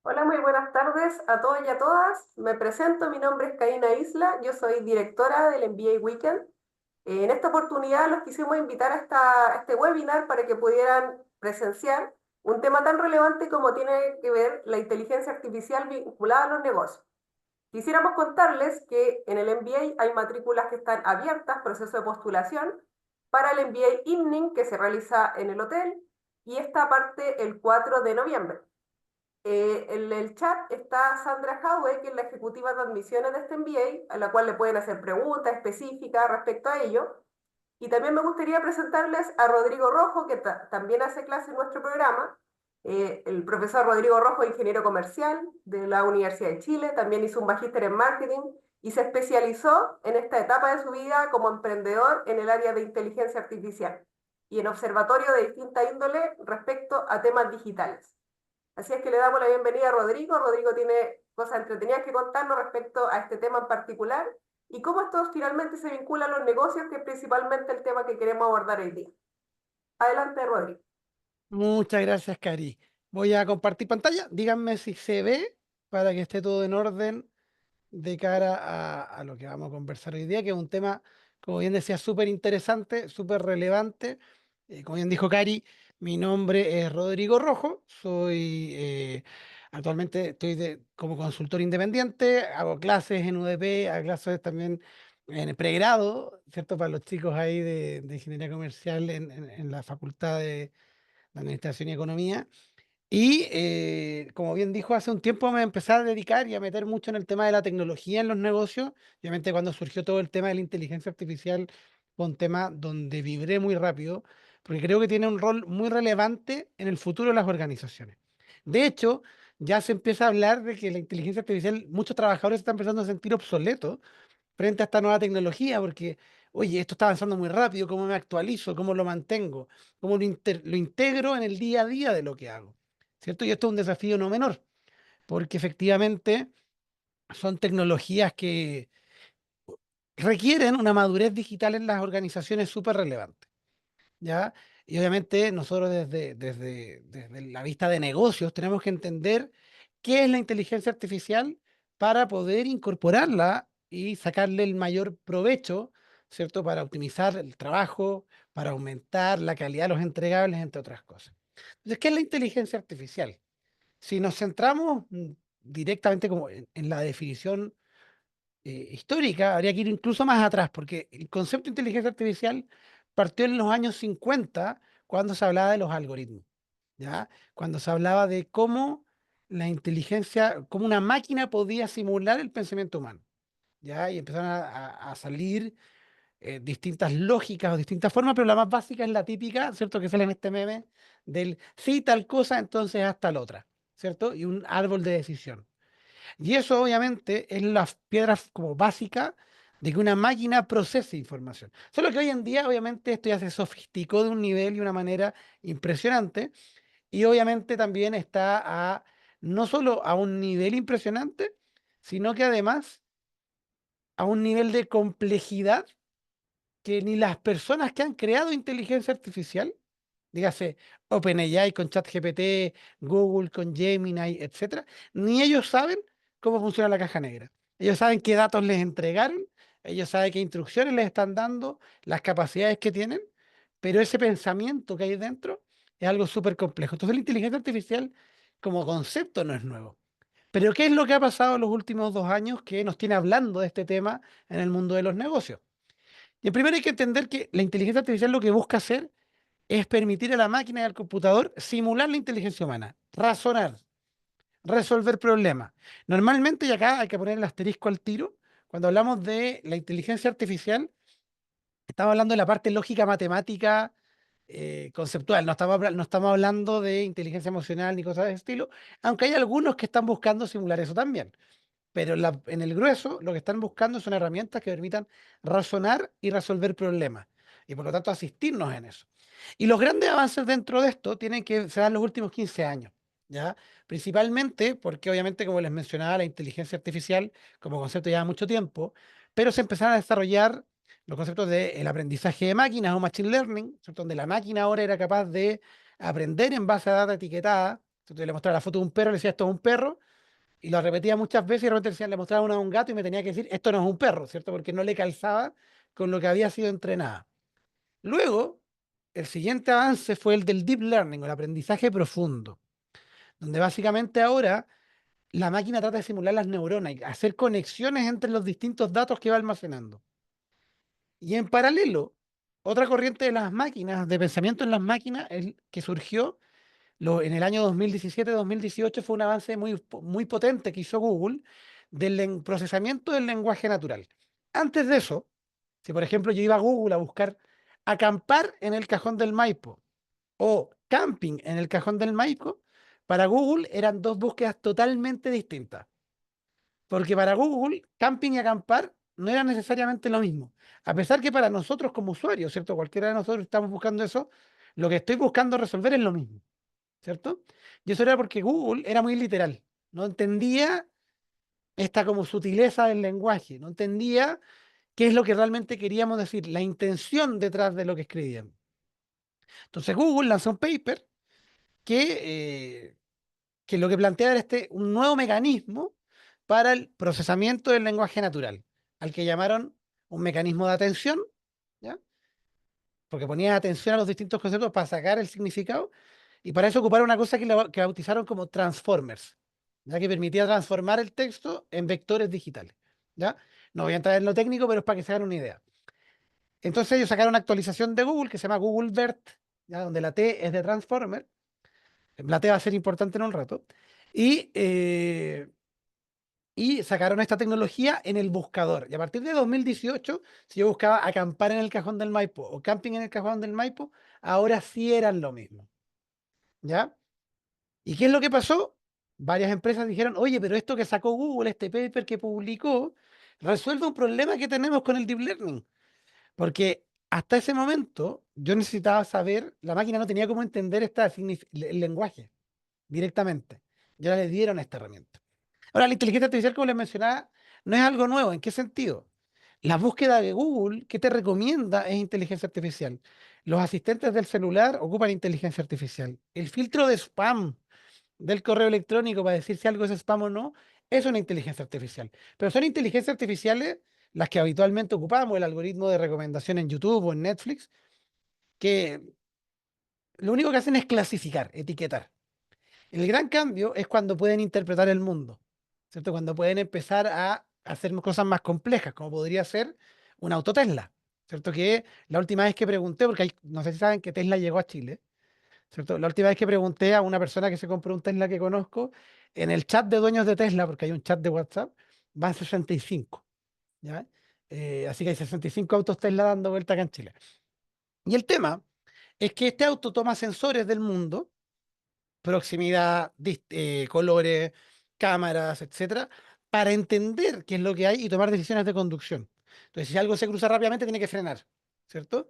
Hola, muy buenas tardes a todos y a todas. Me presento, mi nombre es Karina Isla, yo soy directora del MBA Weekend. En esta oportunidad los quisimos invitar a este webinar para que pudieran presenciar un tema tan relevante como tiene que ver la inteligencia artificial vinculada a los negocios. Quisiéramos contarles que en el MBA hay matrículas que están abiertas, proceso de postulación, para el MBA Evening que se realiza en el hotel y esta parte el 4 de noviembre. En el chat está Sandra Howe, que es la ejecutiva de admisiones de este MBA, a la cual le pueden hacer preguntas específicas respecto a ello. Y también me gustaría presentarles a Rodrigo Rojo, que también hace clase en nuestro programa. El profesor Rodrigo Rojo es ingeniero comercial de la Universidad de Chile, también hizo un magíster en marketing y se especializó en esta etapa de su vida como emprendedor en el área de inteligencia artificial y en observatorio de distinta índole respecto a temas digitales. Así es que le damos la bienvenida a Rodrigo. Rodrigo tiene cosas entretenidas que contarnos respecto a este tema en particular y cómo esto finalmente se vincula a los negocios, que es principalmente el tema que queremos abordar hoy día. Adelante, Rodrigo. Muchas gracias, Cari. Voy a compartir pantalla. Díganme si se ve para que esté todo en orden de cara a lo que vamos a conversar hoy día, que es un tema, como bien decía, súper interesante, súper relevante. Como bien dijo Cari, mi nombre es Rodrigo Rojo, actualmente estoy como consultor independiente, hago clases en UDP, hago clases también en el pregrado, ¿cierto? Para los chicos ahí de ingeniería comercial en la Facultad de Administración y Economía. Y como bien dijo, hace un tiempo me empecé a dedicar y a meter mucho en el tema de la tecnología en los negocios. Obviamente cuando surgió todo el tema de la inteligencia artificial, fue un tema donde vibré muy rápido, porque creo que tiene un rol muy relevante en el futuro de las organizaciones. De hecho, ya se empieza a hablar de que la inteligencia artificial, muchos trabajadores se están empezando a sentir obsoletos frente a esta nueva tecnología, porque, oye, esto está avanzando muy rápido, ¿cómo me actualizo? ¿Cómo lo mantengo? ¿Cómo lo integro en el día a día de lo que hago? ¿Cierto? Y esto es un desafío no menor, porque efectivamente son tecnologías que requieren una madurez digital en las organizaciones súper relevante, ¿ya? Y obviamente nosotros desde la vista de negocios tenemos que entender qué es la inteligencia artificial para poder incorporarla y sacarle el mayor provecho, ¿cierto? Para optimizar el trabajo, para aumentar la calidad de los entregables, entre otras cosas. Entonces, ¿qué es la inteligencia artificial? Si nos centramos directamente como en la definición histórica, habría que ir incluso más atrás, porque el concepto de inteligencia artificial partió en los años 50 cuando se hablaba de los algoritmos, ¿ya? Cuando se hablaba de cómo la inteligencia, cómo una máquina podía simular el pensamiento humano, ¿ya? Y empezaron a salir distintas lógicas o distintas formas, pero la más básica es la típica, ¿cierto? Que sale en este meme del sí, tal cosa, entonces hasta la otra, ¿cierto? Y un árbol de decisión. Y eso obviamente es la piedra como básica de que una máquina procese información. Solo que hoy en día obviamente esto ya se sofisticó de un nivel y una manera impresionante y obviamente también está no solo a un nivel impresionante, sino que además a un nivel de complejidad que ni las personas que han creado inteligencia artificial, dígase OpenAI con ChatGPT, Google con Gemini, etcétera, ni ellos saben cómo funciona la caja negra. Ellos saben qué datos les entregaron, ellos saben qué instrucciones les están dando, las capacidades que tienen, pero ese pensamiento que hay dentro es algo súper complejo. Entonces la inteligencia artificial como concepto no es nuevo. Pero ¿qué es lo que ha pasado en los últimos 2 años que nos tiene hablando de este tema en el mundo de los negocios? Y primero hay que entender que la inteligencia artificial lo que busca hacer es permitir a la máquina y al computador simular la inteligencia humana, razonar, resolver problemas. Normalmente, y acá hay que poner el asterisco al tiro, cuando hablamos de la inteligencia artificial, estamos hablando de la parte lógica matemática conceptual, no estamos hablando de inteligencia emocional ni cosas de ese estilo, aunque hay algunos que están buscando simular eso también. Pero en el grueso lo que están buscando son herramientas que permitan razonar y resolver problemas y por lo tanto asistirnos en eso. Y los grandes avances dentro de esto tienen que ser en los últimos 15 años, ¿ya? Principalmente porque obviamente, como les mencionaba, la inteligencia artificial como concepto lleva mucho tiempo, pero se empezaron a desarrollar los conceptos del aprendizaje de máquinas o machine learning, ¿cierto? Donde la máquina ahora era capaz de aprender en base a data etiquetada, Entonces le mostraba la foto de un perro, le decía esto es un perro, y lo repetía muchas veces y de repente le mostraba una a un gato y me tenía que decir esto no es un perro, ¿cierto? Porque no le calzaba con lo que había sido entrenada. Luego, el siguiente avance fue el del deep learning, o el aprendizaje profundo, donde básicamente ahora la máquina trata de simular las neuronas y hacer conexiones entre los distintos datos que va almacenando. Y en paralelo, otra corriente de las máquinas, de pensamiento en las máquinas, que surgió en el año 2017-2018 fue un avance muy potente que hizo Google del procesamiento del lenguaje natural. Antes de eso, si por ejemplo yo iba a Google a buscar acampar en el cajón del Maipo o camping en el cajón del Maipo, para Google eran dos búsquedas totalmente distintas. Porque para Google, camping y acampar no era necesariamente lo mismo. A pesar que para nosotros como usuarios, ¿cierto? Cualquiera de nosotros estamos buscando eso, lo que estoy buscando resolver es lo mismo, ¿cierto? Y eso era porque Google era muy literal. No entendía esta como sutileza del lenguaje, no entendía qué es lo que realmente queríamos decir, la intención detrás de lo que escribíamos. Entonces Google lanzó un paper que, que lo que plantea era un nuevo mecanismo para el procesamiento del lenguaje natural, al que llamaron un mecanismo de atención, ¿ya? Porque ponía atención a los distintos conceptos para sacar el significado, y para eso ocuparon una cosa que bautizaron como transformers, ya que permitía transformar el texto en vectores digitales. ¿Ya? No voy a entrar en lo técnico, pero es para que se hagan una idea. Entonces ellos sacaron una actualización de Google que se llama Google BERT, ¿ya? Donde la T es de Transformer, la T va a ser importante en un rato, y, eh, y sacaron esta tecnología en el buscador. Y a partir de 2018, si yo buscaba acampar en el cajón del Maipo o camping en el cajón del Maipo, ahora sí eran lo mismo. ¿Ya? ¿Y qué es lo que pasó? Varias empresas dijeron, oye, pero esto que sacó Google, este paper que publicó, resuelve un problema que tenemos con el deep learning. Porque hasta ese momento yo necesitaba saber, la máquina no tenía cómo entender el lenguaje directamente. Ya le dieron esta herramienta. Ahora, la inteligencia artificial, como les mencionaba, no es algo nuevo. ¿En qué sentido? La búsqueda de Google, ¿qué te recomienda? Es inteligencia artificial. Los asistentes del celular ocupan inteligencia artificial. El filtro de spam del correo electrónico para decir si algo es spam o no, es una inteligencia artificial. Pero son inteligencias artificiales las que habitualmente ocupamos, el algoritmo de recomendación en YouTube o en Netflix, que lo único que hacen es clasificar, etiquetar. El gran cambio es cuando pueden interpretar el mundo, ¿cierto? Cuando pueden empezar a hacer cosas más complejas, como podría ser un auto Tesla, ¿cierto? Que la última vez que pregunté, porque no sé si saben que Tesla llegó a Chile, ¿cierto? La última vez que pregunté a una persona que se compró un Tesla que conozco, en el chat de dueños de Tesla, porque hay un chat de WhatsApp, van 65, ¿ya? Así que hay 65 autos Tesla dando vuelta acá en Chile. Y el tema es que este auto toma sensores del mundo, proximidad, colores, cámaras, etcétera, para entender qué es lo que hay y tomar decisiones de conducción. Entonces, si algo se cruza rápidamente, tiene que frenar, ¿cierto?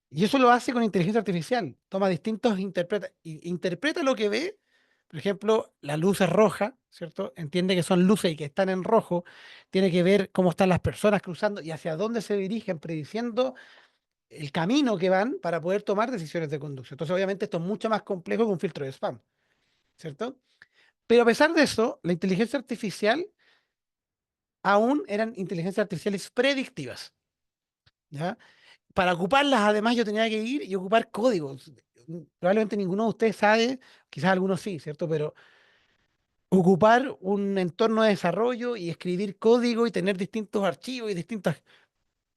Y eso lo hace con inteligencia artificial. Toma distintos, interpreta lo que ve. Por ejemplo, la luz es roja, ¿cierto? Entiende que son luces y que están en rojo. Tiene que ver cómo están las personas cruzando y hacia dónde se dirigen, prediciendo el camino que van para poder tomar decisiones de conducción. Entonces, obviamente, esto es mucho más complejo que un filtro de spam, ¿cierto? Pero a pesar de eso, la inteligencia artificial aún eran inteligencias artificiales predictivas, ¿ya? Para ocuparlas, además, yo tenía que ir y ocupar códigos. Probablemente ninguno de ustedes sabe, quizás algunos sí, ¿cierto? Pero ocupar un entorno de desarrollo y escribir código y tener distintos archivos y distintas...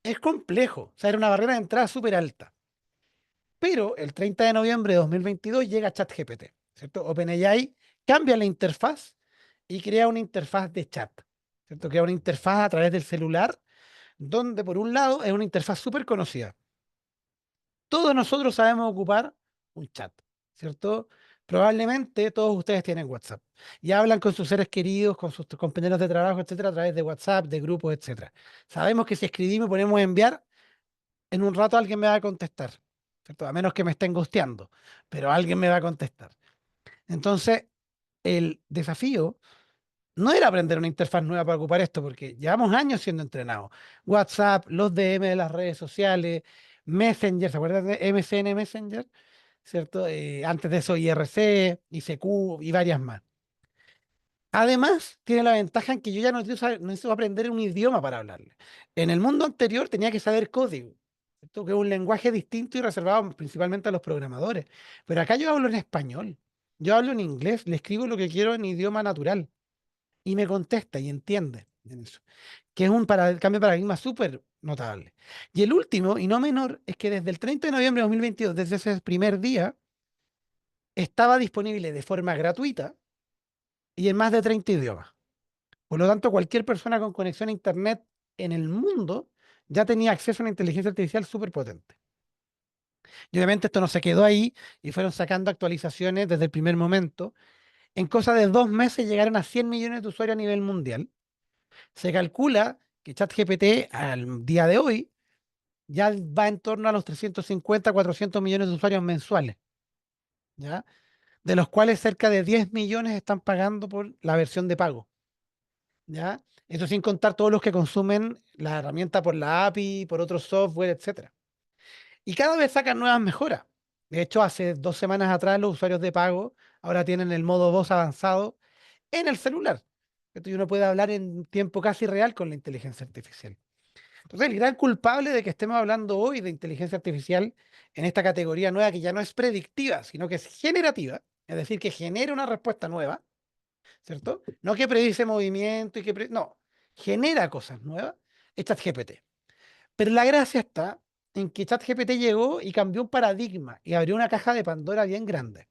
Es complejo, o sea, era una barrera de entrada súper alta. Pero el 30 de noviembre de 2022 llega ChatGPT, ¿cierto? OpenAI cambia la interfaz y crea una interfaz de chat, ¿cierto? Crea una interfaz a través del celular, donde por un lado es una interfaz súper conocida. Todos nosotros sabemos ocupar un chat, ¿cierto? Probablemente todos ustedes tienen WhatsApp y hablan con sus seres queridos, con sus compañeros de trabajo, etcétera, a través de WhatsApp, de grupos, etcétera. Sabemos que si escribimos y ponemos a enviar, en un rato alguien me va a contestar, ¿cierto? A menos que me estén gosteando, pero alguien me va a contestar. Entonces, el desafío no era aprender una interfaz nueva para ocupar esto, porque llevamos años siendo entrenados. WhatsApp, los DM de las redes sociales, Messenger, ¿se acuerdan de MSN Messenger? ¿cierto? Antes de eso IRC, ICQ y varias más. Además, tiene la ventaja en que yo ya no necesito aprender un idioma para hablarle. En el mundo anterior tenía que saber código, ¿cierto? Que es un lenguaje distinto y reservado principalmente a los programadores. Pero acá yo hablo en español, yo hablo en inglés, le escribo lo que quiero en idioma natural y me contesta y entiende en eso, que es un cambio de paradigma súper notable. Y el último, y no menor, es que desde el 30 de noviembre de 2022, desde ese primer día, estaba disponible de forma gratuita y en más de 30 idiomas. Por lo tanto, cualquier persona con conexión a Internet en el mundo ya tenía acceso a una inteligencia artificial súper potente. Y obviamente esto no se quedó ahí y fueron sacando actualizaciones desde el primer momento. En cosa de 2 meses llegaron a 100 millones de usuarios a nivel mundial. Se calcula que ChatGPT al día de hoy ya va en torno a los 350, 400 millones de usuarios mensuales, ¿ya? De los cuales cerca de 10 millones están pagando por la versión de pago. ¿Ya? Eso sin contar todos los que consumen la herramienta por la API, por otro software, etcétera. Y cada vez sacan nuevas mejoras. De hecho, hace 2 semanas atrás los usuarios de pago ahora tienen el modo voz avanzado en el celular. Esto uno puede hablar en tiempo casi real con la inteligencia artificial. Entonces, el gran culpable de que estemos hablando hoy de inteligencia artificial en esta categoría nueva que ya no es predictiva, sino que es generativa, es decir, que genera una respuesta nueva, ¿cierto? No que predice movimiento y no, genera cosas nuevas, es ChatGPT. Pero la gracia está en que ChatGPT llegó y cambió un paradigma y abrió una caja de Pandora bien grande.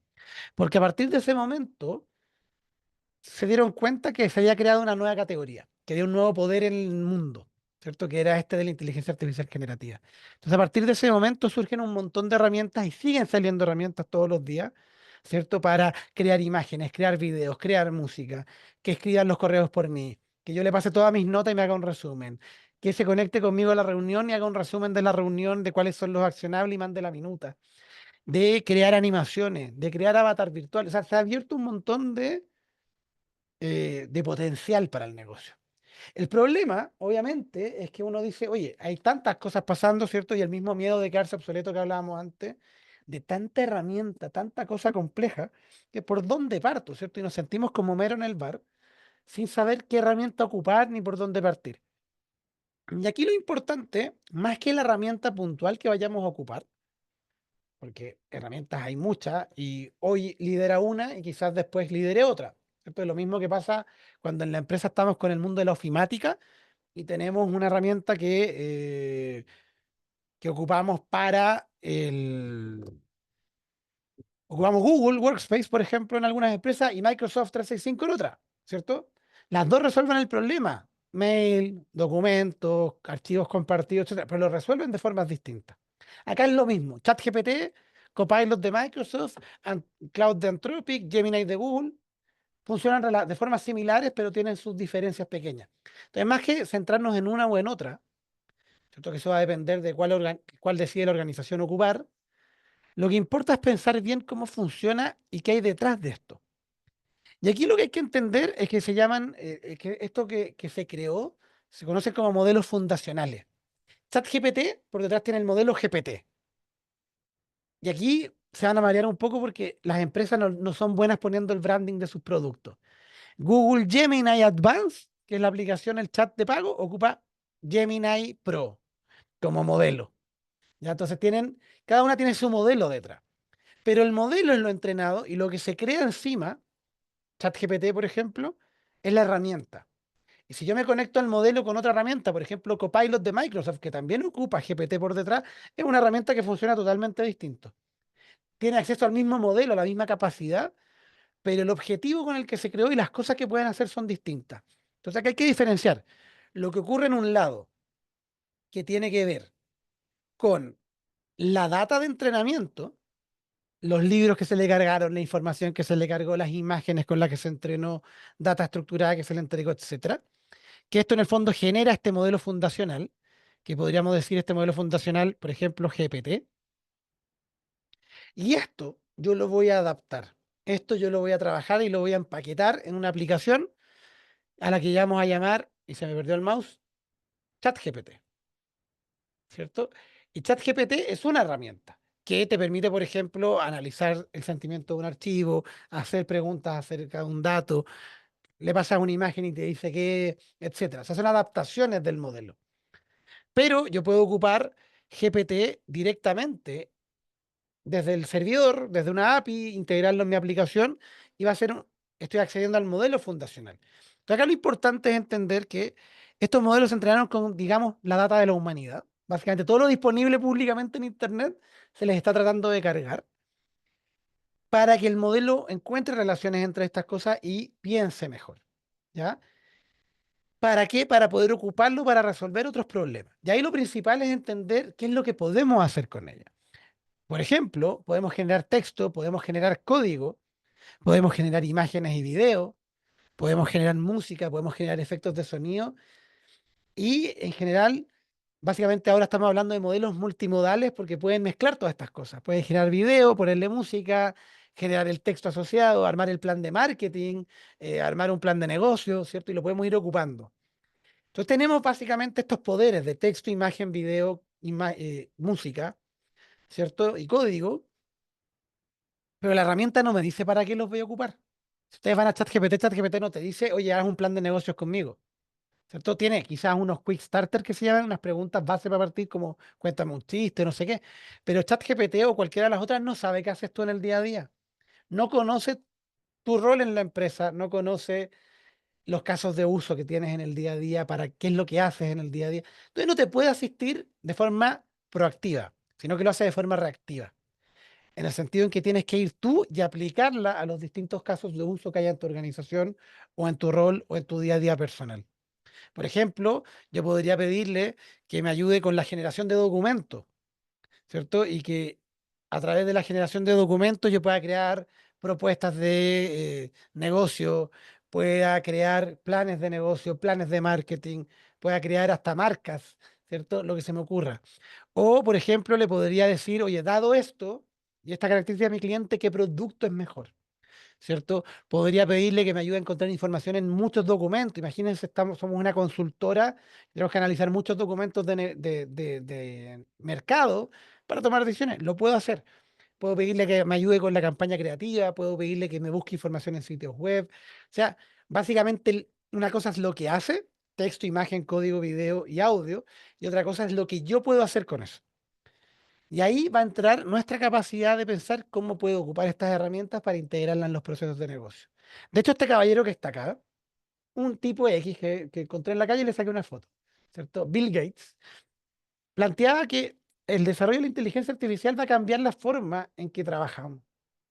Porque a partir de ese momento se dieron cuenta que se había creado una nueva categoría, que había un nuevo poder en el mundo, ¿cierto? Que era este de la inteligencia artificial generativa. Entonces, a partir de ese momento surgen un montón de herramientas y siguen saliendo herramientas todos los días, ¿cierto? Para crear imágenes, crear videos, crear música, que escriban los correos por mí, que yo le pase todas mis notas y me haga un resumen, que se conecte conmigo a la reunión y haga un resumen de la reunión, de cuáles son los accionables y mande la minuta, de crear animaciones, de crear avatar virtuales. O sea, se ha abierto un montón de potencial para el negocio. El problema, obviamente, es que uno dice, oye, hay tantas cosas pasando, ¿cierto? Y el mismo miedo de quedarse obsoleto que hablábamos antes, de tanta herramienta, tanta cosa compleja, que por dónde parto, ¿cierto? Y nos sentimos como mero en el bar, sin saber qué herramienta ocupar ni por dónde partir. Y aquí lo importante, más que la herramienta puntual que vayamos a ocupar, porque herramientas hay muchas y hoy lidera una y quizás después lidere otra. ¿Cierto? Es lo mismo que pasa cuando en la empresa estamos con el mundo de la ofimática y tenemos una herramienta que ocupamos para ocupamos Google Workspace, por ejemplo, en algunas empresas y Microsoft 365 en otra, ¿cierto? Las dos resuelven el problema. Mail, documentos, archivos compartidos, etcétera, pero lo resuelven de formas distintas. Acá es lo mismo. ChatGPT, Copilot de Microsoft, Cloud de Anthropic, Gemini de Google, funcionan de formas similares, pero tienen sus diferencias pequeñas. Entonces, más que centrarnos en una o en otra, ¿cierto? Que eso va a depender de cuál decide la organización ocupar. Lo que importa es pensar bien cómo funciona y qué hay detrás de esto. Y aquí lo que hay que entender es que se llaman, que esto que se creó, se conoce como modelos fundacionales. ChatGPT por detrás tiene el modelo GPT. Y aquí se van a marear un poco porque las empresas no son buenas poniendo el branding de sus productos. Google Gemini Advanced, que es la aplicación, el chat de pago, ocupa Gemini Pro como modelo. ¿Ya? Entonces cada una tiene su modelo detrás. Pero el modelo es lo entrenado y lo que se crea encima, ChatGPT, por ejemplo, es la herramienta. Y si yo me conecto al modelo con otra herramienta, por ejemplo, Copilot de Microsoft, que también ocupa GPT por detrás, es una herramienta que funciona totalmente distinto. Tiene acceso al mismo modelo, a la misma capacidad, pero el objetivo con el que se creó y las cosas que pueden hacer son distintas. Entonces, aquí hay que diferenciar lo que ocurre en un lado, que tiene que ver con la data de entrenamiento, los libros que se le cargaron, la información que se le cargó, las imágenes con las que se entrenó, data estructurada que se le entregó, etcétera. Que esto en el fondo genera este modelo fundacional, que podríamos decir este modelo fundacional, por ejemplo, GPT. Y esto yo lo voy a adaptar. Esto yo lo voy a trabajar y lo voy a empaquetar en una aplicación a la que ya vamos a llamar, y se me perdió el mouse, ChatGPT, ¿cierto? Y ChatGPT es una herramienta. que te permite, por ejemplo, analizar el sentimiento de un archivo, hacer preguntas acerca de un dato, le pasas una imagen y te dice qué, etcétera. O sea, son adaptaciones del modelo. Pero yo puedo ocupar GPT directamente desde el servidor, desde una API, integrarlo en mi aplicación y va a ser, estoy accediendo al modelo fundacional. Entonces acá lo importante es entender que estos modelos se entrenaron con, digamos, la data de la humanidad. Básicamente todo lo disponible públicamente en Internet se les está tratando de cargar para que el modelo encuentre relaciones entre estas cosas y piense mejor. ¿Ya? ¿Para qué? Para poder ocuparlo para resolver otros problemas. Y ahí lo principal es entender qué es lo que podemos hacer con ella. Por ejemplo, podemos generar texto, podemos generar código, podemos generar imágenes y video, podemos generar música, podemos generar efectos de sonido y en general, básicamente ahora estamos hablando de modelos multimodales porque pueden mezclar todas estas cosas. Pueden generar video, ponerle música, generar el texto asociado, armar el plan de marketing, armar un plan de negocio, ¿cierto? Y lo podemos ir ocupando. Entonces tenemos básicamente estos poderes de texto, imagen, video, música, ¿cierto? Y código, pero la herramienta no me dice para qué los voy a ocupar. Si ustedes van a ChatGPT, ChatGPT no te dice, oye, haz un plan de negocios conmigo, ¿cierto? Tiene quizás unos quick starter que se llaman, unas preguntas base para partir, como cuéntame un chiste, no sé qué, pero ChatGPT o cualquiera de las otras no sabe qué haces tú en el día a día. No conoce tu rol en la empresa, no conoce los casos de uso que tienes en el día a día, para qué es lo que haces en el día a día. Entonces no te puede asistir de forma proactiva, sino que lo hace de forma reactiva, en el sentido en que tienes que ir tú y aplicarla a los distintos casos de uso que haya en tu organización o en tu rol o en tu día a día personal. Por ejemplo, yo podría pedirle que me ayude con la generación de documentos, ¿cierto? Y que a través de la generación de documentos yo pueda crear propuestas de negocio, pueda crear planes de negocio, planes de marketing, pueda crear hasta marcas, ¿cierto? Lo que se me ocurra. O, por ejemplo, le podría decir, oye, dado esto y esta característica de mi cliente, ¿qué producto es mejor? ¿Cierto? Podría pedirle que me ayude a encontrar información en muchos documentos. Imagínense, somos una consultora, tenemos que analizar muchos documentos de mercado para tomar decisiones. Lo puedo hacer. Puedo pedirle que me ayude con la campaña creativa, puedo pedirle que me busque información en sitios web. O sea, básicamente una cosa es lo que hace, texto, imagen, código, video y audio, y otra cosa es lo que yo puedo hacer con eso. Y ahí va a entrar nuestra capacidad de pensar cómo puedo ocupar estas herramientas para integrarlas en los procesos de negocio. De hecho, este caballero que está acá, un tipo X que encontré en la calle y le saqué una foto, ¿cierto? Bill Gates planteaba que el desarrollo de la inteligencia artificial va a cambiar la forma en que trabajamos,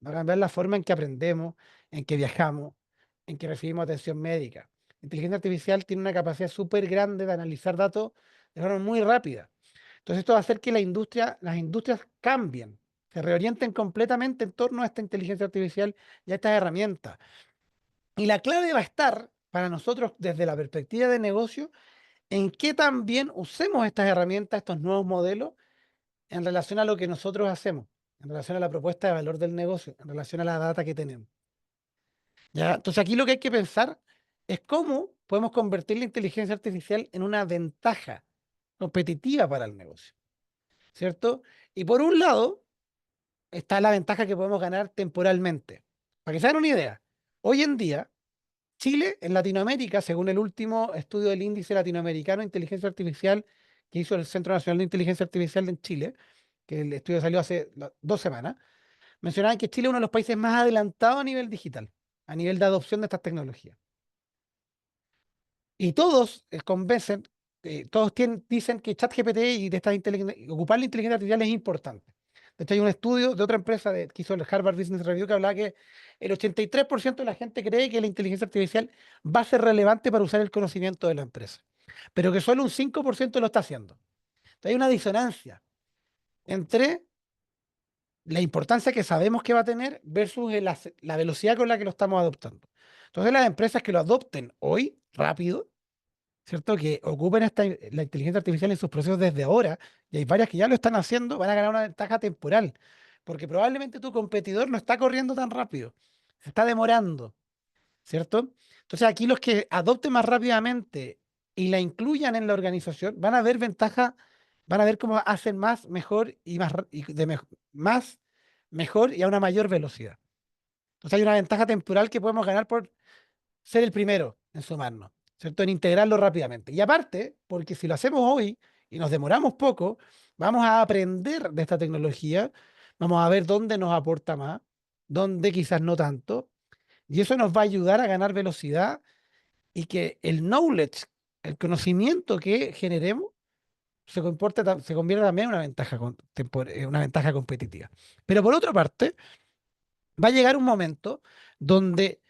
va a cambiar la forma en que aprendemos, en que viajamos, en que recibimos atención médica. La inteligencia artificial tiene una capacidad súper grande de analizar datos de forma muy rápida. Entonces esto va a hacer que las industrias cambien, se reorienten completamente en torno a esta inteligencia artificial y a estas herramientas. Y la clave va a estar para nosotros desde la perspectiva de negocio en qué también usemos estas herramientas, estos nuevos modelos, en relación a lo que nosotros hacemos, en relación a la propuesta de valor del negocio, en relación a la data que tenemos. ¿Ya? Entonces aquí lo que hay que pensar es cómo podemos convertir la inteligencia artificial en una ventaja competitiva para el negocio, ¿cierto? Y por un lado está la ventaja que podemos ganar temporalmente. Para que se hagan una idea, hoy en día, Chile en Latinoamérica, según el último estudio del Índice Latinoamericano de Inteligencia Artificial que hizo el Centro Nacional de Inteligencia Artificial en Chile, que el estudio salió hace 2 semanas, mencionaban que Chile es uno de los países más adelantados a nivel digital, a nivel de adopción de estas tecnologías. Y todos convencen, dicen que ChatGPT y de ocupar la inteligencia artificial es importante. De hecho, hay un estudio de otra empresa que hizo el Harvard Business Review que hablaba que el 83% de la gente cree que la inteligencia artificial va a ser relevante para usar el conocimiento de la empresa, pero que solo un 5% lo está haciendo. Entonces, hay una disonancia entre la importancia que sabemos que va a tener versus la velocidad con la que lo estamos adoptando. Entonces, las empresas que lo adopten hoy, rápido, ¿cierto? Que ocupen la inteligencia artificial en sus procesos desde ahora, y hay varias que ya lo están haciendo, van a ganar una ventaja temporal, porque probablemente tu competidor no está corriendo tan rápido, se está demorando, ¿cierto? Entonces aquí los que adopten más rápidamente y la incluyan en la organización van a ver ventaja van a ver cómo hacen más, mejor y más, más, mejor y a una mayor velocidad. Entonces hay una ventaja temporal que podemos ganar por ser el primero en sumarnos, ¿cierto? En integrarlo rápidamente. Y aparte, porque si lo hacemos hoy y nos demoramos poco, vamos a aprender de esta tecnología, vamos a ver dónde nos aporta más, dónde quizás no tanto, y eso nos va a ayudar a ganar velocidad y que el knowledge, el conocimiento que generemos, se convierta también en una ventaja, una ventaja competitiva. Pero por otra parte, va a llegar un momento donde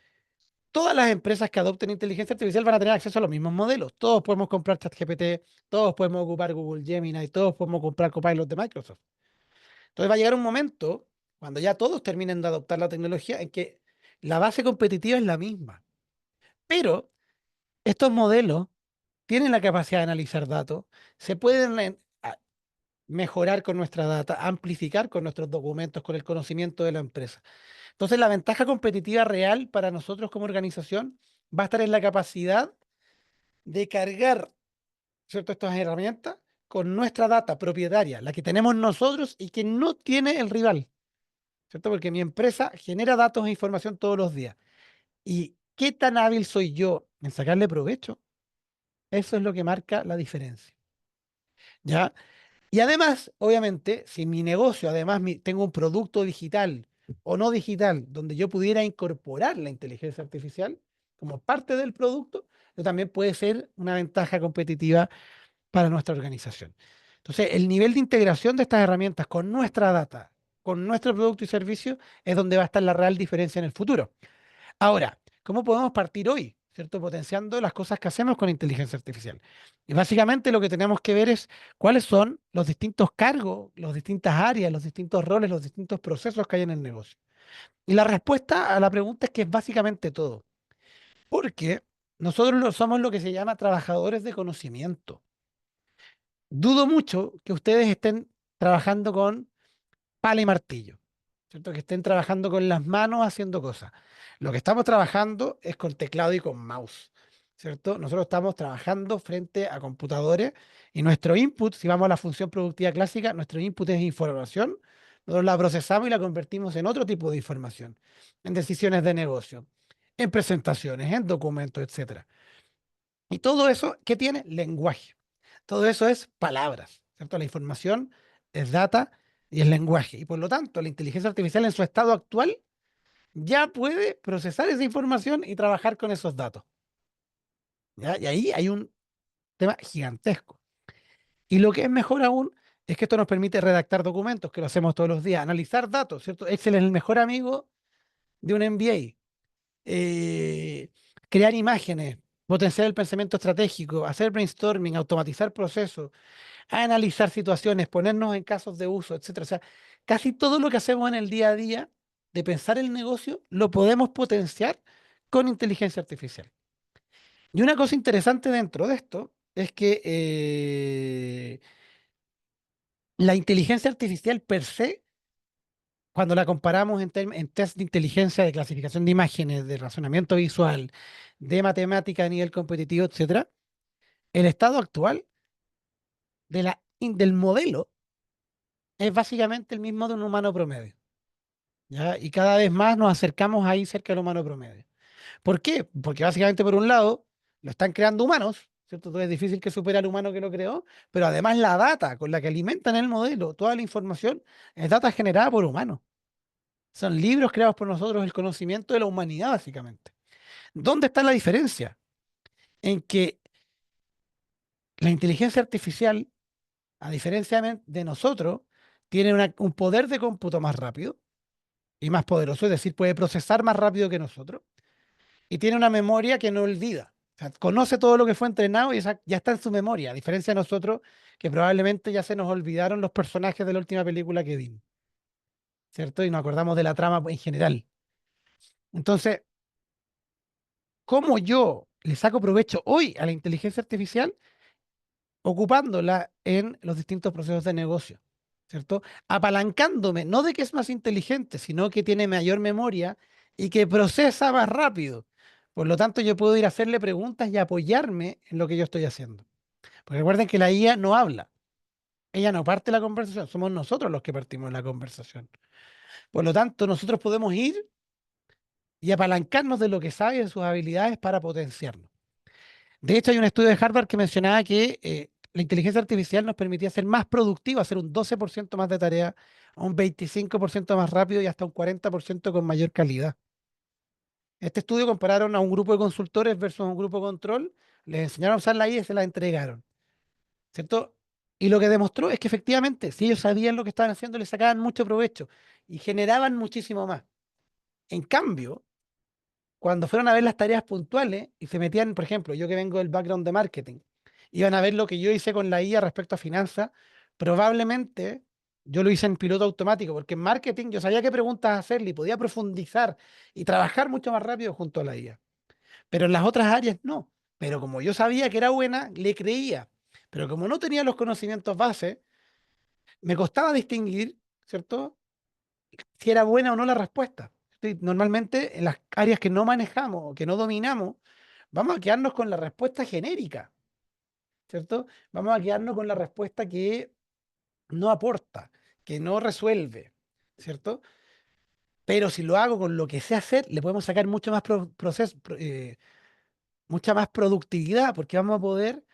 todas las empresas que adopten inteligencia artificial van a tener acceso a los mismos modelos. Todos podemos comprar ChatGPT, todos podemos ocupar Google Gemini, todos podemos comprar Copilot de Microsoft. Entonces va a llegar un momento, cuando ya todos terminen de adoptar la tecnología, en que la base competitiva es la misma. Pero estos modelos tienen la capacidad de analizar datos, se pueden mejorar con nuestra data, amplificar con nuestros documentos, con el conocimiento de la empresa. Entonces, la ventaja competitiva real para nosotros como organización va a estar en la capacidad de cargar, ¿cierto?, estas herramientas con nuestra data propietaria, la que tenemos nosotros y que no tiene el rival, ¿cierto? Porque mi empresa genera datos e información todos los días. ¿Y qué tan hábil soy yo en sacarle provecho? Eso es lo que marca la diferencia, ¿ya? Y además, obviamente, si mi negocio, además tengo un producto digital o no digital, donde yo pudiera incorporar la inteligencia artificial como parte del producto, eso también puede ser una ventaja competitiva para nuestra organización. Entonces, el nivel de integración de estas herramientas con nuestra data, con nuestro producto y servicio, es donde va a estar la real diferencia en el futuro. Ahora, ¿cómo podemos partir hoy? ¿Cierto? Potenciando las cosas que hacemos con inteligencia artificial. Y básicamente lo que tenemos que ver es cuáles son los distintos cargos, las distintas áreas, los distintos roles, los distintos procesos que hay en el negocio. Y la respuesta a la pregunta es que es básicamente todo. Porque nosotros somos lo que se llama trabajadores de conocimiento. Dudo mucho que ustedes estén trabajando con pala y martillo, ¿cierto? Que estén trabajando con las manos haciendo cosas. Lo que estamos trabajando es con teclado y con mouse, ¿cierto? Nosotros estamos trabajando frente a computadores y nuestro input, si vamos a la función productiva clásica, nuestro input es información. Nosotros la procesamos y la convertimos en otro tipo de información, en decisiones de negocio, en presentaciones, en documentos, etcétera. Y todo eso, ¿qué tiene? Lenguaje. Todo eso es palabras, ¿cierto? La información es data y es lenguaje. Y por lo tanto, la inteligencia artificial en su estado actual ya puede procesar esa información y trabajar con esos datos, ¿ya? Y ahí hay un tema gigantesco. Y lo que es mejor aún es que esto nos permite redactar documentos, que lo hacemos todos los días, analizar datos, ¿cierto? Excel es el mejor amigo de un MBA. Crear imágenes, potenciar el pensamiento estratégico, hacer brainstorming, automatizar procesos, analizar situaciones, ponernos en casos de uso, etcétera. O sea, casi todo lo que hacemos en el día a día de pensar el negocio lo podemos potenciar con inteligencia artificial. Y una cosa interesante dentro de esto es que la inteligencia artificial per se, cuando la comparamos en test de inteligencia, de clasificación de imágenes, de razonamiento visual, de matemática a nivel competitivo, etcétera, el estado actual del modelo es básicamente el mismo de un humano promedio. ¿Ya? Y cada vez más nos acercamos ahí cerca del humano promedio. ¿Por qué? Porque básicamente, por un lado, lo están creando humanos, ¿cierto? Entonces es difícil que supere al humano que lo creó, pero además la data con la que alimentan el modelo, toda la información, es data generada por humanos. Son libros creados por nosotros, el conocimiento de la humanidad, básicamente. ¿Dónde está la diferencia? En que la inteligencia artificial, a diferencia de nosotros, tiene un poder de cómputo más rápido y más poderoso, es decir, puede procesar más rápido que nosotros y tiene una memoria que no olvida. O sea, conoce todo lo que fue entrenado y ya está en su memoria, a diferencia de nosotros, que probablemente ya se nos olvidaron los personajes de la última película que vimos, ¿cierto? Y nos acordamos de la trama en general. Entonces, ¿cómo yo le saco provecho hoy a la inteligencia artificial? Ocupándola en los distintos procesos de negocio, ¿cierto? Apalancándome, no de que es más inteligente, sino que tiene mayor memoria y que procesa más rápido. Por lo tanto, yo puedo ir a hacerle preguntas y apoyarme en lo que yo estoy haciendo. Porque recuerden que la IA no habla, Ella no parte la conversación, somos nosotros los que partimos la conversación. Por lo tanto, nosotros podemos ir y apalancarnos de lo que sabe y de sus habilidades para potenciarnos. De hecho, hay un estudio de Harvard que mencionaba que la inteligencia artificial nos permitía ser más productivos, hacer un 12% más de tarea, un 25% más rápido y hasta un 40% con mayor calidad. Este estudio compararon a un grupo de consultores versus un grupo de control, les enseñaron a usar la IA y se la entregaron, ¿cierto? Y lo que demostró es que efectivamente, si ellos sabían lo que estaban haciendo, les sacaban mucho provecho y generaban muchísimo más. En cambio, cuando fueron a ver las tareas puntuales y se metían, por ejemplo, yo que vengo del background de marketing, iban a ver lo que yo hice con la IA respecto a finanzas, probablemente yo lo hice en piloto automático, porque en marketing yo sabía qué preguntas hacerle y podía profundizar y trabajar mucho más rápido junto a la IA. Pero en las otras áreas no. Pero como yo sabía que era buena, le creía. Pero como no tenía los conocimientos base, me costaba distinguir, ¿cierto? Si era buena o no la respuesta. Sí, normalmente en las áreas que no manejamos o que no dominamos, vamos a quedarnos con la respuesta genérica, ¿cierto? Vamos a quedarnos con la respuesta que no aporta, que no resuelve, ¿cierto? Pero si lo hago con lo que sé hacer, le podemos sacar mucho más mucha más productividad, porque vamos a poder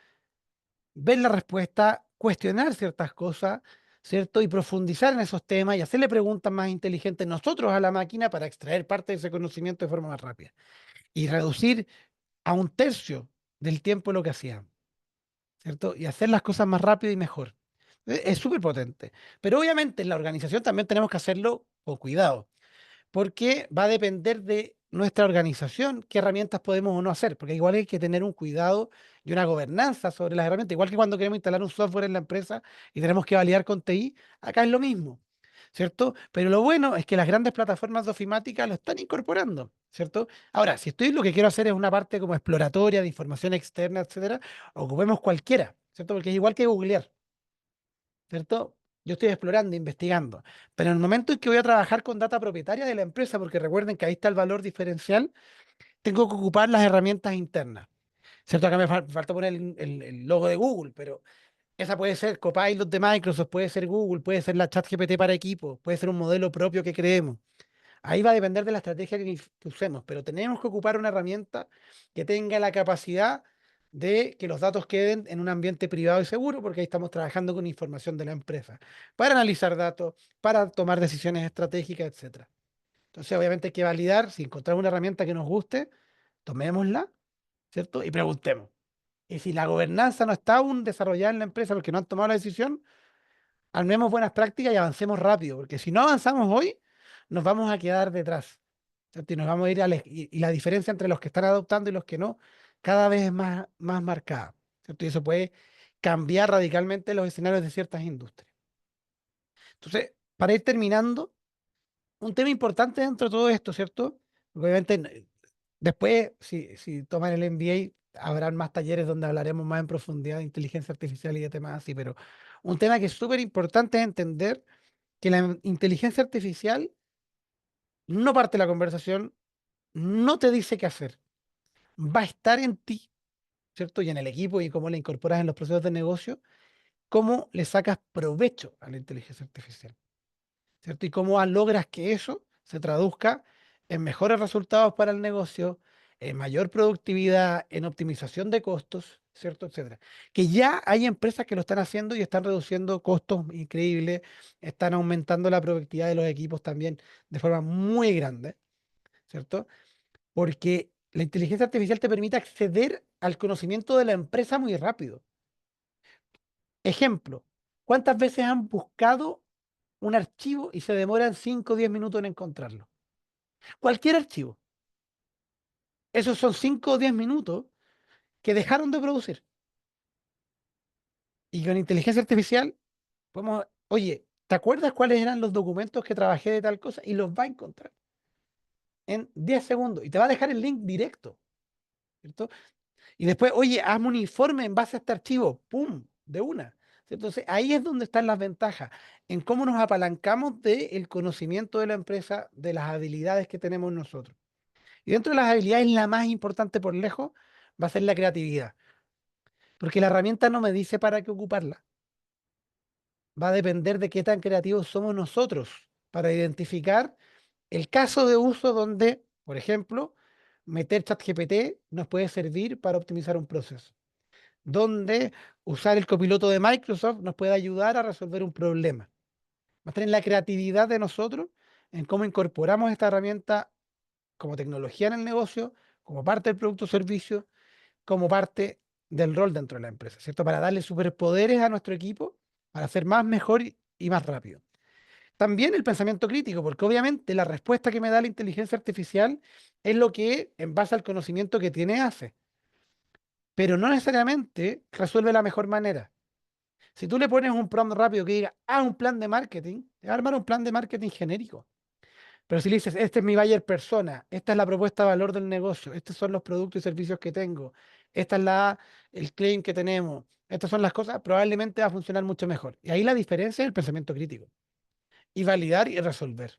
ver la respuesta, cuestionar ciertas cosas, ¿cierto? Y profundizar en esos temas y hacerle preguntas más inteligentes nosotros a la máquina para extraer parte de ese conocimiento de forma más rápida y reducir a un tercio del tiempo lo que hacíamos, ¿cierto? Y hacer las cosas más rápido y mejor. Es súper potente. Pero obviamente en la organización también tenemos que hacerlo con cuidado, porque va a depender de nuestra organización qué herramientas podemos o no hacer, porque igual hay que tener un cuidado y una gobernanza sobre las herramientas, igual que cuando queremos instalar un software en la empresa y tenemos que validar con TI, acá es lo mismo, ¿cierto? Pero lo bueno es que las grandes plataformas de ofimática lo están incorporando, ¿cierto? Ahora, si estoy lo que quiero hacer es una parte como exploratoria de información externa, etcétera, ocupemos cualquiera, ¿cierto? Porque es igual que googlear. ¿Cierto? Yo estoy explorando, investigando, pero en el momento en que voy a trabajar con data propietaria de la empresa, porque recuerden que ahí está el valor diferencial, tengo que ocupar las herramientas internas. ¿Cierto? Acá me falta poner el logo de Google, pero esa puede ser Copilot de Microsoft, puede ser Google, puede ser la ChatGPT para equipos, puede ser un modelo propio que creemos. Ahí va a depender de la estrategia que usemos, pero tenemos que ocupar una herramienta que tenga la capacidad de que los datos queden en un ambiente privado y seguro, porque ahí estamos trabajando con información de la empresa, para analizar datos, para tomar decisiones estratégicas, etcétera. Entonces, obviamente hay que validar, si encontramos una herramienta que nos guste, tomémosla, ¿cierto? Y preguntemos. Y si la gobernanza no está aún desarrollada en la empresa porque no han tomado la decisión, armemos buenas prácticas y avancemos rápido, porque si no avanzamos hoy, nos vamos a quedar detrás, ¿cierto? Y nos vamos a ir y la diferencia entre los que están adoptando y los que no, cada vez es más marcada, ¿cierto? Y eso puede cambiar radicalmente los escenarios de ciertas industrias. Entonces, para ir terminando, un tema importante dentro de todo esto, ¿cierto? Porque obviamente después, si toman el MBA, habrán más talleres donde hablaremos más en profundidad de inteligencia artificial y de temas así, pero un tema que es súper importante es entender que la inteligencia artificial no parte la conversación, no te dice qué hacer, va a estar en ti, ¿cierto? Y en el equipo y cómo la incorporas en los procesos de negocio, cómo le sacas provecho a la inteligencia artificial, ¿cierto? Y cómo logras que eso se traduzca en mejores resultados para el negocio, en mayor productividad, en optimización de costos, ¿cierto? Etcétera. Que ya hay empresas que lo están haciendo y están reduciendo costos increíbles, están aumentando la productividad de los equipos también de forma muy grande, ¿cierto? Porque la inteligencia artificial te permite acceder al conocimiento de la empresa muy rápido. Ejemplo, ¿cuántas veces han buscado un archivo y se demoran 5 o 10 minutos en encontrarlo? Cualquier archivo. Esos son 5 o 10 minutos que dejaron de producir. Y con inteligencia artificial, podemos, oye, ¿te acuerdas cuáles eran los documentos que trabajé de tal cosa? Y los va a encontrar en 10 segundos. Y te va a dejar el link directo, ¿cierto? Y después, oye, hazme un informe en base a este archivo. ¡Pum! De una. Entonces, ahí es donde están las ventajas, en cómo nos apalancamos del conocimiento de la empresa, de las habilidades que tenemos nosotros. Y dentro de las habilidades, la más importante por lejos va a ser la creatividad, porque la herramienta no me dice para qué ocuparla. va a depender de qué tan creativos somos nosotros para identificar el caso de uso donde, por ejemplo, meter ChatGPT nos puede servir para optimizar un proceso, donde usar el copiloto de Microsoft nos puede ayudar a resolver un problema. Va a estar en la creatividad de nosotros, en cómo incorporamos esta herramienta como tecnología en el negocio, como parte del producto o servicio, como parte del rol dentro de la empresa, ¿cierto? Para darle superpoderes a nuestro equipo, para hacer más, mejor y más rápido. También el pensamiento crítico, porque obviamente la respuesta que me da la inteligencia artificial es lo que, en base al conocimiento que tiene, hace, pero no necesariamente resuelve la mejor manera. Si tú le pones un prompt rápido que diga, un plan de marketing, te va a armar un plan de marketing genérico. Pero si le dices, este es mi buyer persona, esta es la propuesta de valor del negocio, estos son los productos y servicios que tengo, esta es el claim que tenemos, estas son las cosas, probablemente va a funcionar mucho mejor. Y ahí la diferencia es el pensamiento crítico. Y validar y resolver.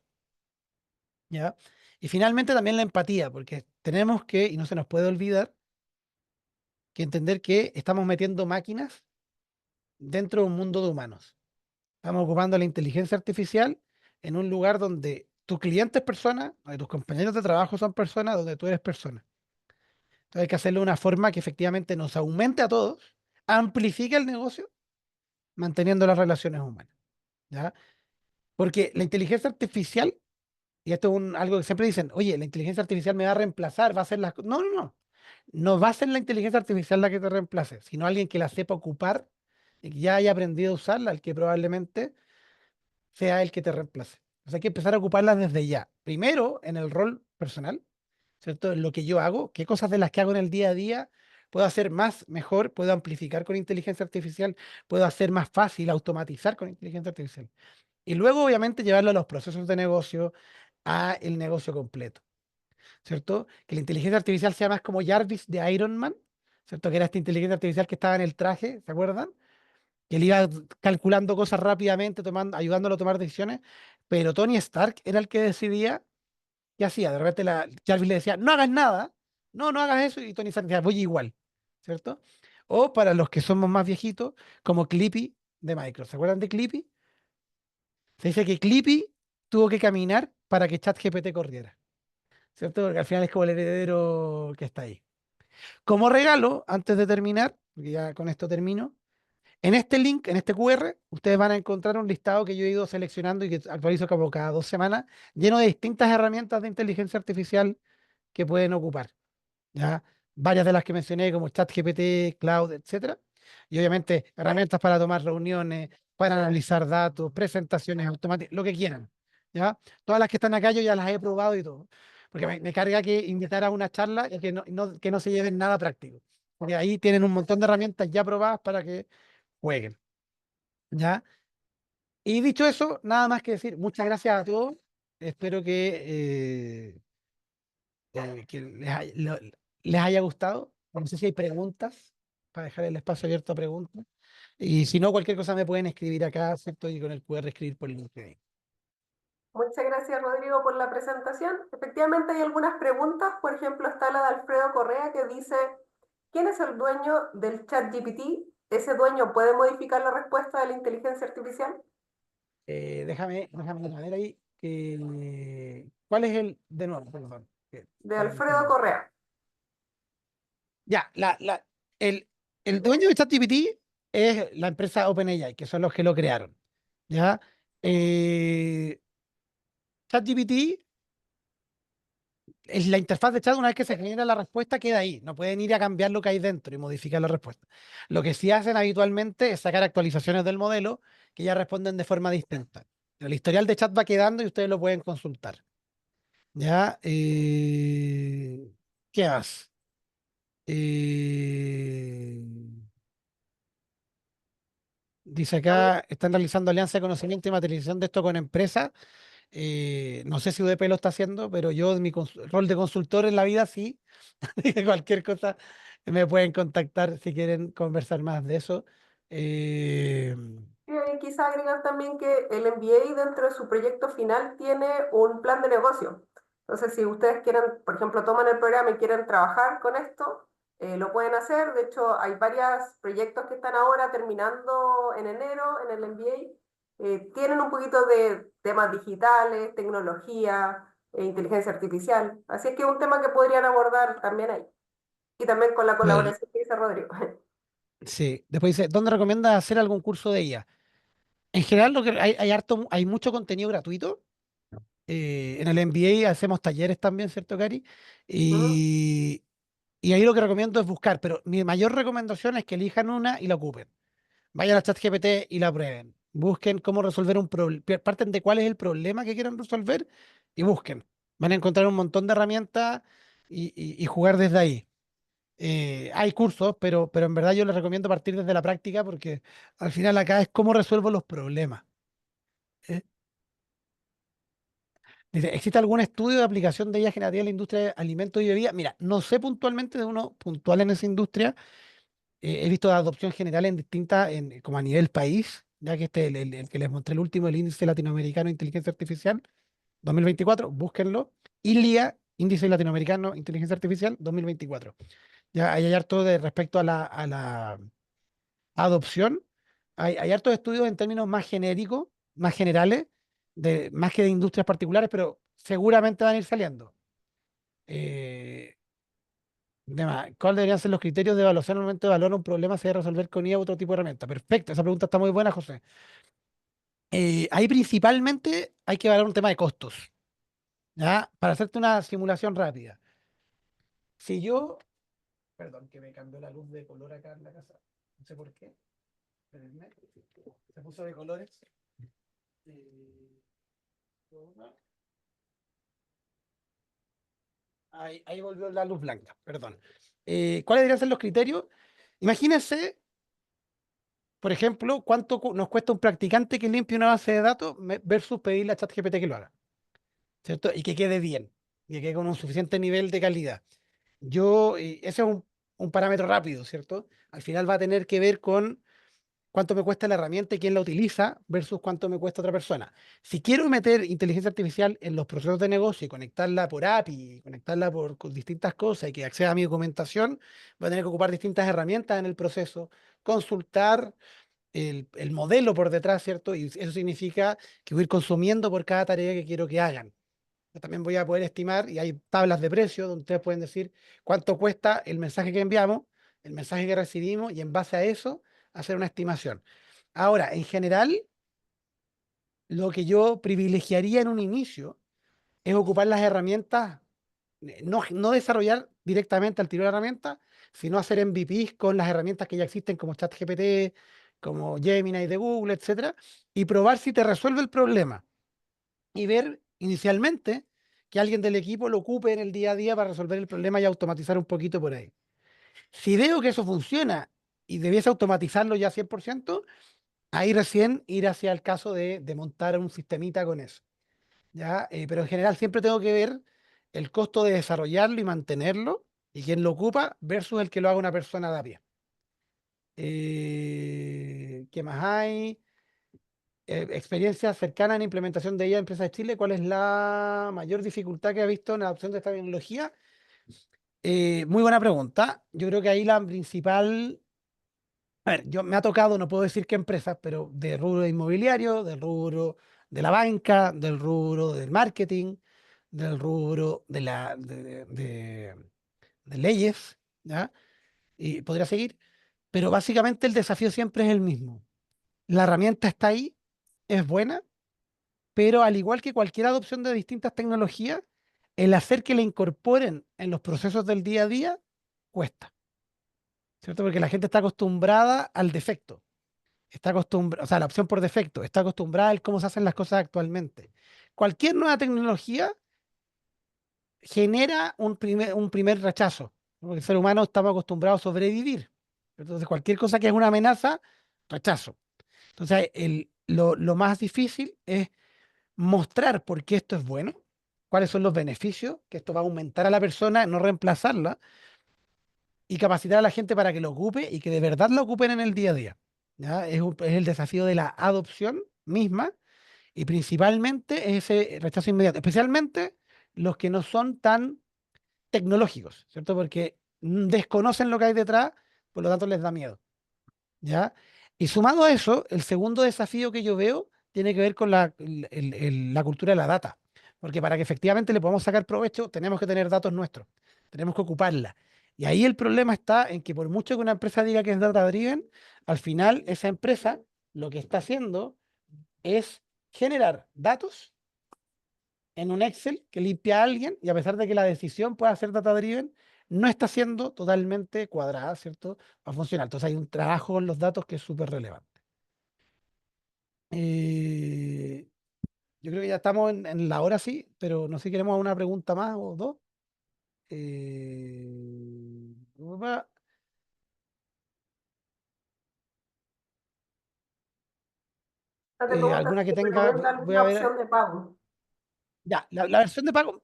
¿Ya? Y finalmente también la empatía, porque tenemos que, y no se nos puede olvidar, que entender que estamos metiendo máquinas dentro de un mundo de humanos. Estamos ocupando la inteligencia artificial en un lugar donde tu cliente es persona, donde tus compañeros de trabajo son personas, donde tú eres persona. Entonces hay que hacerlo de una forma que efectivamente nos aumente a todos, amplifique el negocio, manteniendo las relaciones humanas. ¿Ya? Porque la inteligencia artificial, y esto es algo que siempre dicen, oye, la inteligencia artificial me va a reemplazar, va a hacer las cosas. No, no, no. No va a ser la inteligencia artificial la que te reemplace, sino alguien que la sepa ocupar y que ya haya aprendido a usarla, el que probablemente sea el que te reemplace. O sea, hay que empezar a ocuparla desde ya. Primero, en el rol personal, ¿cierto? En lo que yo hago, qué cosas de las que hago en el día a día puedo hacer más, mejor, puedo amplificar con inteligencia artificial, puedo hacer más fácil, automatizar con inteligencia artificial. Y luego, obviamente, llevarlo a los procesos de negocio, a el negocio completo, ¿cierto? Que la inteligencia artificial sea más como Jarvis de Iron Man, ¿cierto? Que era esta inteligencia artificial que estaba en el traje, ¿se acuerdan? Que él iba calculando cosas rápidamente, ayudándolo a tomar decisiones, pero Tony Stark era el que decidía qué hacía. De repente Jarvis le decía, no hagas nada, no hagas eso, y Tony Stark decía, voy igual, ¿cierto? O para los que somos más viejitos, como Clippy de Microsoft. ¿Se acuerdan de Clippy? Se dice que Clippy tuvo que caminar para que ChatGPT corriera, ¿cierto? Porque al final es como el heredero que está ahí. Como regalo, antes de terminar, porque ya con esto termino, en este link, en este QR, ustedes van a encontrar un listado que yo he ido seleccionando y que actualizo como cada 2 semanas, lleno de distintas herramientas de inteligencia artificial que pueden ocupar. ¿Ya? Varias de las que mencioné, como ChatGPT, Cloud, etcétera. Y obviamente herramientas para tomar reuniones, para analizar datos, presentaciones automáticas, lo que quieran. ¿Ya? Todas las que están acá yo ya las he probado y todo. Porque me carga que invitar a una charla y que no se lleven nada práctico. Porque ahí tienen un montón de herramientas ya probadas para que jueguen. ¿Ya? Y dicho eso, nada más que decir, muchas gracias a todos. Espero que les haya gustado. No sé si hay preguntas, para dejar el espacio abierto a preguntas. Y si no, cualquier cosa me pueden escribir acá, ¿cierto? Y con el QR escribir por LinkedIn. Muchas gracias, Rodrigo, por la presentación. Efectivamente, hay algunas preguntas. Por ejemplo, está la de Alfredo Correa que dice, ¿quién es el dueño del chat GPT? ¿Ese dueño puede modificar la respuesta de la inteligencia artificial? Déjame ver ahí. ¿Cuál es de nuevo? Perdón, De para Alfredo entender. Correa. Ya, el, el dueño de ChatGPT es la empresa OpenAI, que son los que lo crearon. ¿Ya? Eh, ChatGPT es la interfaz de chat, una vez que se genera la respuesta, queda ahí. No pueden ir a cambiar lo que hay dentro y modificar la respuesta. Lo que sí hacen habitualmente es sacar actualizaciones del modelo que ya responden de forma distinta. El historial de chat va quedando y ustedes lo pueden consultar. ¿Ya? ¿Qué más? Eh, Dice También acá, están realizando alianza de conocimiento y materialización de esto con empresas. No sé si UDP lo está haciendo, pero yo en mi rol de consultor en la vida sí. De cualquier cosa me pueden contactar si quieren conversar más de eso. Eh, quizá agregar también que el MBA dentro de su proyecto final tiene un plan de negocio. Entonces, si ustedes quieren, por ejemplo, toman el programa y quieren trabajar con esto, lo pueden hacer. De hecho, hay varios proyectos que están ahora terminando en enero en el MBA tienen un poquito de temas digitales, tecnología, inteligencia artificial. Así es que es un tema que podrían abordar también ahí. Y también con la Claro, colaboración que dice Rodrigo. sí. Después dice, ¿dónde recomienda hacer algún curso de ella? En general, hay mucho contenido gratuito. En el MBA hacemos talleres también, ¿cierto, Cari? Ujú. Y, y ahí lo que recomiendo es buscar, pero mi mayor recomendación es que elijan una y la ocupen. Vayan a ChatGPT y la prueben. Busquen cómo resolver un problema. Parten de cuál es el problema que quieren resolver y busquen. Van a encontrar un montón de herramientas y jugar desde ahí. Hay cursos, pero en verdad yo les recomiendo partir desde la práctica porque al final acá es cómo resuelvo los problemas. ¿Eh? Dice, ¿existe algún estudio de aplicación de IA generativa en la industria de alimentos y bebidas? Mira, no sé puntualmente de uno puntual en esa industria. He visto la adopción general en distintas, como a nivel país, ya que este, el que les mostré el último, el Índice Latinoamericano de Inteligencia Artificial 2024, búsquenlo. ILIA, Índice Latinoamericano de Inteligencia Artificial 2024. Ya hay harto de respecto a la adopción. Hay hartos estudios en términos más genéricos, más generales, más que de industrias particulares, pero seguramente van a ir saliendo. Eh, ¿Cuáles deberían ser los criterios de evaluación al momento de evaluar un problema si hay que resolver con IA u otro tipo de herramienta? Perfecto, esa pregunta está muy buena, José. Ahí principalmente hay que evaluar un tema de costos, ¿ya? Para hacerte una simulación rápida. Si yo, perdón, que me cambió la luz de color acá en la casa, no sé por qué, espérenme, se puso de colores. Eh, ahí volvió la luz blanca, perdón. ¿Cuáles deberían ser los criterios? Imagínense, por ejemplo, cuánto nos cuesta un practicante que limpie una base de datos versus pedirle a ChatGPT que lo haga, ¿cierto? Y que quede bien, y que quede con un suficiente nivel de calidad. Ese es un parámetro rápido, ¿cierto? Al final va a tener que ver con cuánto me cuesta la herramienta y quién la utiliza versus cuánto me cuesta otra persona. Si quiero meter inteligencia artificial en los procesos de negocio y conectarla por API, conectarla con distintas cosas y que acceda a mi documentación, voy a tener que ocupar distintas herramientas en el proceso, consultar el modelo por detrás, ¿cierto? Y eso significa que voy a ir consumiendo por cada tarea que quiero que hagan. Yo también voy a poder estimar, y hay tablas de precio donde ustedes pueden decir cuánto cuesta el mensaje que enviamos, el mensaje que recibimos, y en base a eso hacer una estimación. Ahora, en general, lo que yo privilegiaría en un inicio es ocupar las herramientas, no desarrollar directamente al tiro de la herramienta, sino hacer MVPs con las herramientas que ya existen como ChatGPT, como Gemini de Google, etcétera, y probar si te resuelve el problema y ver inicialmente que alguien del equipo lo ocupe en el día a día para resolver el problema y automatizar un poquito por ahí. Si veo que eso funciona y debiese automatizarlo ya 100%, ahí recién ir hacia el caso de montar un sistemita con eso. ¿Ya? Pero en general siempre tengo que ver el costo de desarrollarlo y mantenerlo y quién lo ocupa versus el que lo haga una persona de a pie. ¿Qué más hay? Experiencia cercana en implementación de ella en empresas de Chile. ¿Cuál es la mayor dificultad que ha visto en la adopción de esta tecnología? Muy buena pregunta. Yo creo que ahí la principal, a ver, yo me ha tocado, no puedo decir qué empresas, pero de rubro inmobiliario, del rubro de la banca, del rubro del marketing, del rubro de leyes, ¿ya? Y podría seguir, pero básicamente el desafío siempre es el mismo. La herramienta está ahí, es buena, pero al igual que cualquier adopción de distintas tecnologías, el hacer que la incorporen en los procesos del día a día cuesta, ¿cierto? Porque la gente está acostumbrada al defecto, está acostumbrada, o sea, la opción por defecto, está acostumbrada a cómo se hacen las cosas actualmente. Cualquier nueva tecnología genera un primer rechazo, ¿no? Porque el ser humano estamos acostumbrados a sobrevivir. Entonces, cualquier cosa que es una amenaza, rechazo. Entonces, lo más difícil es mostrar por qué esto es bueno, cuáles son los beneficios, que esto va a aumentar a la persona, no reemplazarla, y capacitar a la gente para que lo ocupe y que de verdad lo ocupen en el día a día. ¿Ya? Es el desafío de la adopción misma y principalmente es ese rechazo inmediato, especialmente los que no son tan tecnológicos, ¿cierto? Porque desconocen lo que hay detrás, por lo tanto les da miedo, ¿ya? Y sumado a eso, el segundo desafío que yo veo tiene que ver con la cultura de la data. Porque para que efectivamente le podamos sacar provecho, tenemos que tener datos nuestros, tenemos que ocuparla. Y ahí el problema está en que por mucho que una empresa diga que es data driven, al final esa empresa lo que está haciendo es generar datos en un Excel que limpia a alguien y a pesar de que la decisión pueda ser data driven, no está siendo totalmente cuadrada, ¿cierto? Va a funcionar. Entonces hay un trabajo con los datos que es súper relevante. Eh, yo creo que ya estamos en la hora, sí, pero no sé si queremos una pregunta más o dos. Upa, Te pregunta alguna que si tenga, recomienda voy a alguna ver. opción de pago. Ya, la versión de pago,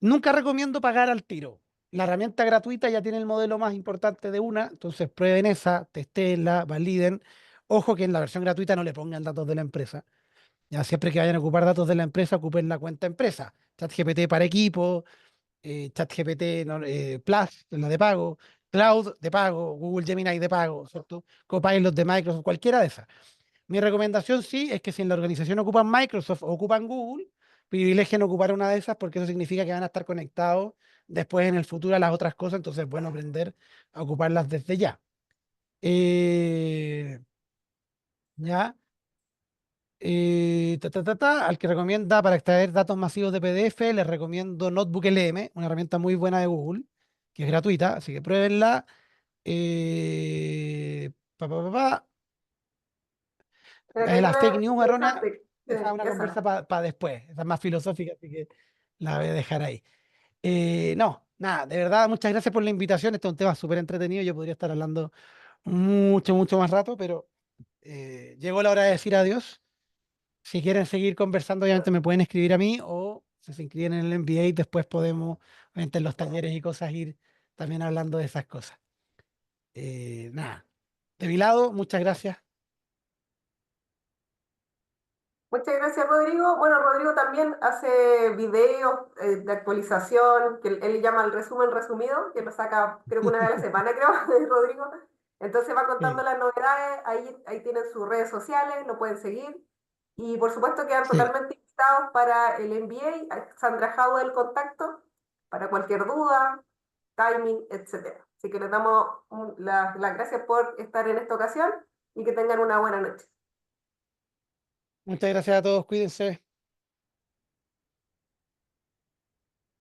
nunca recomiendo pagar al tiro. La herramienta gratuita ya tiene el modelo más importante de una, entonces prueben esa, testéenla, validen. Ojo que en la versión gratuita no le pongan datos de la empresa. Ya siempre que vayan a ocupar datos de la empresa, ocupen la cuenta empresa. ChatGPT para equipo, ChatGPT Plus, la de pago, Cloud de pago, Google Gemini de pago, ¿cierto? Copilot de Microsoft, cualquiera de esas. Mi recomendación sí es que si en la organización ocupan Microsoft o ocupan Google, privilegien ocupar una de esas porque eso significa que van a estar conectados después en el futuro a las otras cosas, entonces es bueno aprender a ocuparlas desde ya. Eh, ya. Al que recomienda para extraer datos masivos de PDF, les recomiendo Notebook LM, una herramienta muy buena de Google, que es gratuita, así que pruébenla. Eh, pa, pa, pa, pa. La La que de hay las fake una news, Arona, interesante. Sí, esa es una conversa esa. para después, esa es más filosófica, así que la voy a dejar ahí. No, nada, de verdad, muchas gracias por la invitación. Este es un tema súper entretenido. Yo podría estar hablando mucho, mucho más rato, pero llegó la hora de decir adiós. Si quieren seguir conversando, obviamente me pueden escribir a mí o si se inscriben en el MBA, después podemos, obviamente en los talleres y cosas, ir también hablando de esas cosas. Nada, de mi lado, muchas gracias. Muchas gracias, Rodrigo. Bueno, Rodrigo también hace videos de actualización, que él le llama el resumen resumido, que lo saca creo que una vez a la semana, creo, de Rodrigo. Entonces va contando Sí, las novedades, ahí tienen sus redes sociales, lo pueden seguir. Y por supuesto quedan sí. totalmente invitados para el MBA, Sandra Howell el contacto, para cualquier duda, timing, etcétera. Así que les damos las gracias por estar en esta ocasión y que tengan una buena noche. Muchas gracias a todos, cuídense.